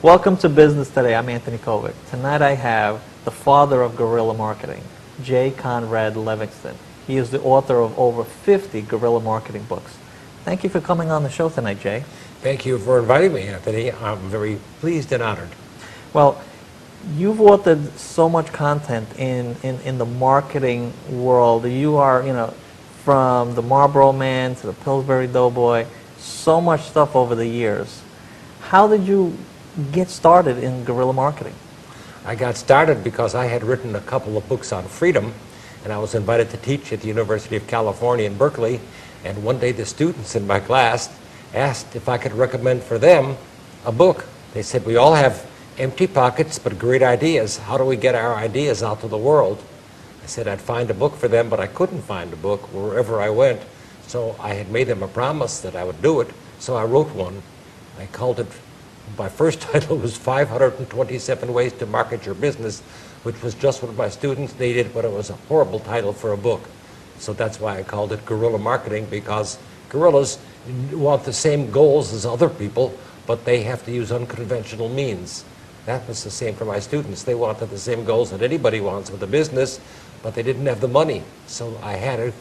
Welcome to Business Today. I'm Anthony Kovic. Tonight I have the father of guerrilla marketing, J. Conrad Levinson. He is the author of over 50 guerrilla marketing books. Thank you for coming on the show tonight, Jay. Thank you for inviting me, Anthony. I'm very pleased and honored. Well, you've authored so much content in the marketing world. You are, from the Marlboro Man to the Pillsbury Doughboy, so much stuff over the years. How did you get started in guerrilla marketing? I got started because I had written a couple of books on freedom, and I was invited to teach at the University of California in Berkeley. And one day the students in my class asked if I could recommend for them a book. They said, we all have empty pockets but great ideas. How do we get our ideas out to the world? I said I'd find a book for them, but I couldn't find a book wherever I went. So I had made them a promise that I would do it. So I wrote one. I called it, my first title was 527 Ways to Market Your Business, which was just what my students needed, but it was a horrible title for a book. So that's why I called it Guerrilla Marketing, because guerrillas want the same goals as other people, but they have to use unconventional means. That was the same for my students. They wanted the same goals that anybody wants with a business, but they didn't have the money. So I had to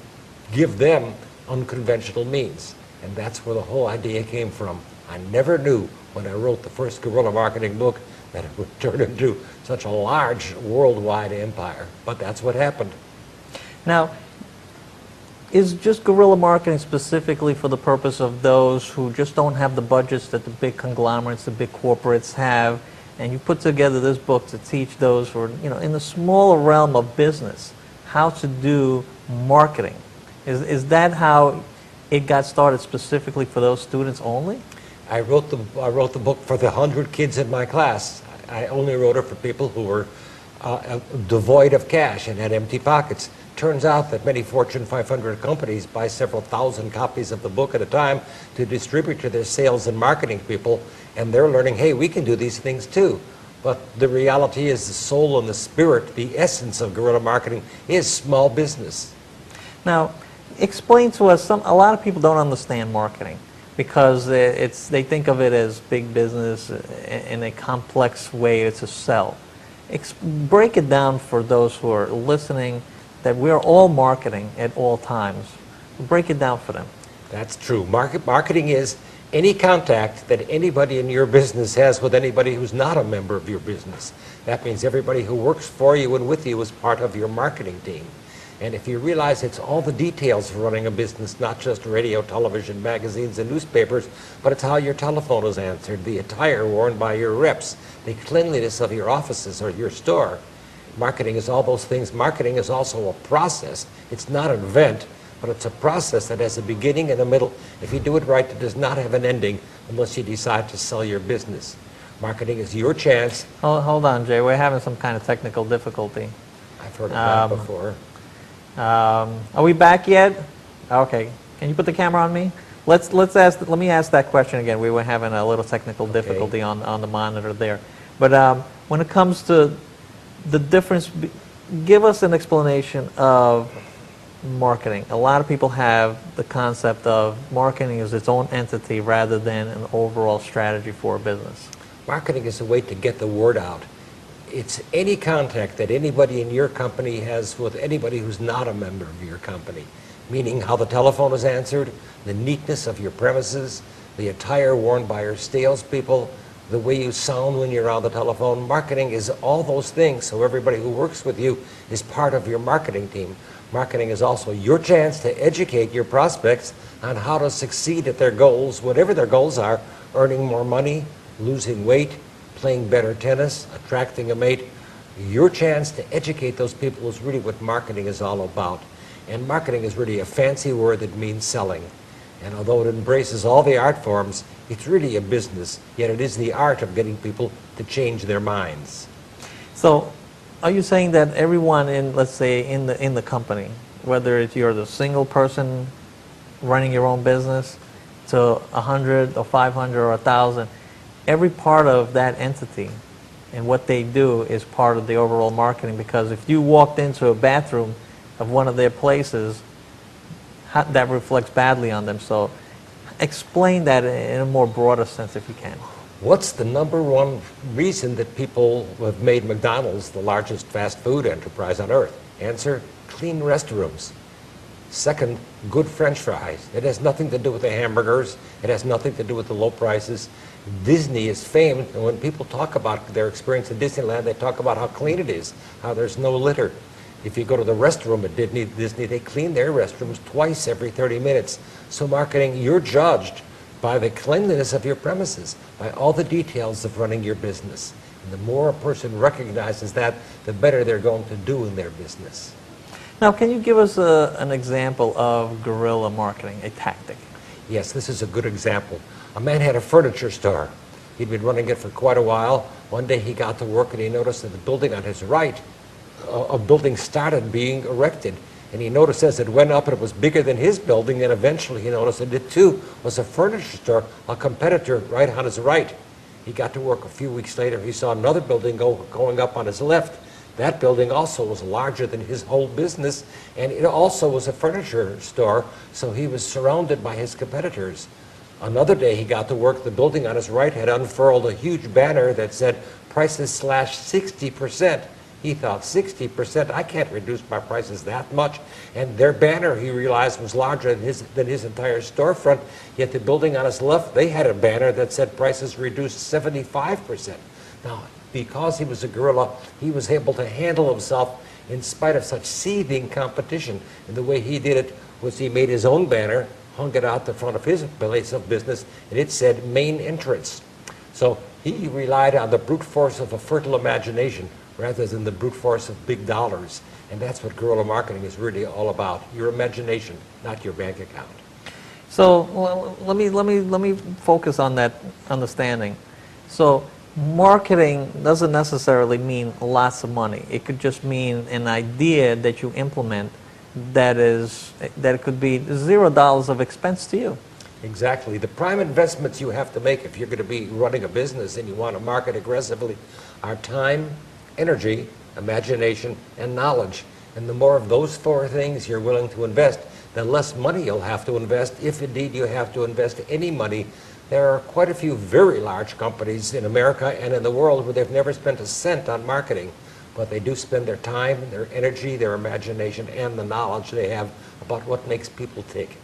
give them unconventional means. And that's where the whole idea came from. I never knew when I wrote the first guerrilla marketing book that it would turn into such a large worldwide empire. But that's what happened. Now, is just guerrilla marketing specifically for the purpose of those who just don't have the budgets that the big conglomerates, the big corporates have, and you put together this book to teach those who are, in the smaller realm of business, how to do marketing? Is that how it got started, specifically for those students only? I wrote the book for the 100 kids in my class. I only wrote it for people who were devoid of cash and had empty pockets. Turns out that many Fortune 500 companies buy several thousand copies of the book at a time to distribute to their sales and marketing people, and they're learning, hey, we can do these things too. But the reality is the soul and the spirit, the essence of guerrilla marketing is small business. Now, explain to us, a lot of people don't understand marketing because they think of it as big business in a complex way to sell. Break it down for those who are listening, that we're all marketing at all times. Break it down for them. That's true. Marketing is any contact that anybody in your business has with anybody who's not a member of your business. That means everybody who works for you and with you is part of your marketing team. And if you realize it's all the details of running a business, not just radio, television, magazines, and newspapers, but it's how your telephone is answered, the attire worn by your reps, the cleanliness of your offices or your store. Marketing is all those things. Marketing is also a process. It's not an event, but it's a process that has a beginning and a middle. If you do it right, it does not have an ending unless you decide to sell your business. Marketing is your chance. Hold on, Jay. We're having some kind of technical difficulty. I've heard of that before. Are we back yet? Okay. Can you put the camera on me? Let me ask that question again. We were having a little technical difficulty on the monitor there. But when it comes to the difference, give us an explanation of marketing. A lot of people have the concept of marketing as its own entity rather than an overall strategy for a business. Marketing is a way to get the word out. It's any contact that anybody in your company has with anybody who's not a member of your company, meaning how the telephone is answered, the neatness of your premises, the attire worn by your salespeople, the way you sound when you're on the telephone. Marketing is all those things, so everybody who works with you is part of your marketing team. Marketing is also your chance to educate your prospects on how to succeed at their goals, whatever their goals are: earning more money, losing weight, playing better tennis, attracting a mate. Your chance to educate those people is really what marketing is all about. And marketing is really a fancy word that means selling. And although it embraces all the art forms, it's really a business, yet it is the art of getting people to change their minds. So, are you saying that everyone let's say, in the company, whether you're the single person running your own business to 100 or 500 or 1,000, every part of that entity and what they do is part of the overall marketing? Because if you walked into a bathroom of one of their places, that reflects badly on them. So explain that in a more broader sense if you can. What's the number one reason that people have made McDonald's the largest fast food enterprise on earth? Answer, clean restrooms. Second, good French fries. It has nothing to do with the hamburgers. It has nothing to do with the low prices. Disney is famed, and when people talk about their experience in Disneyland, they talk about how clean it is, how there's no litter. If you go to the restroom at Disney, they clean their restrooms twice every 30 minutes. So marketing, you're judged by the cleanliness of your premises, by all the details of running your business. And the more a person recognizes that, the better they're going to do in their business. Now, can you give us an example of guerrilla marketing, a tactic? Yes, this is a good example. A man had a furniture store. He'd been running it for quite a while. One day he got to work and he noticed that the building on his right, a building started being erected. And he noticed as it went up, it was bigger than his building, and eventually he noticed that it too was a furniture store, a competitor right on his right. He got to work a few weeks later. He saw another building going up on his left. That building also was larger than his whole business, and it also was a furniture store, so he was surrounded by his competitors. Another day he got to work, the building on his right had unfurled a huge banner that said, prices slash 60%. He thought, 60%, I can't reduce my prices that much. And their banner, he realized, was larger than his entire storefront. Yet the building on his left, they had a banner that said prices reduced 75%. Now, because he was a guerrilla, he was able to handle himself in spite of such seething competition. And the way he did it was he made his own banner, hung it out the front of his place of business, and it said main entrance. So he relied on the brute force of a fertile imagination rather than the brute force of big dollars. And that's what guerrilla marketing is really all about, your imagination, not your bank account. So well, let me focus on that understanding. So marketing doesn't necessarily mean lots of money. It could just mean an idea that you implement that could be $0 of expense to you. Exactly. The prime investments you have to make if you're going to be running a business and you want to market aggressively are time, energy, imagination, and knowledge. And the more of those four things you're willing to invest, the less money you'll have to invest, if indeed you have to invest any money. There are quite a few very large companies in America and in the world where they've never spent a cent on marketing, but they do spend their time, their energy, their imagination, and the knowledge they have about what makes people tick.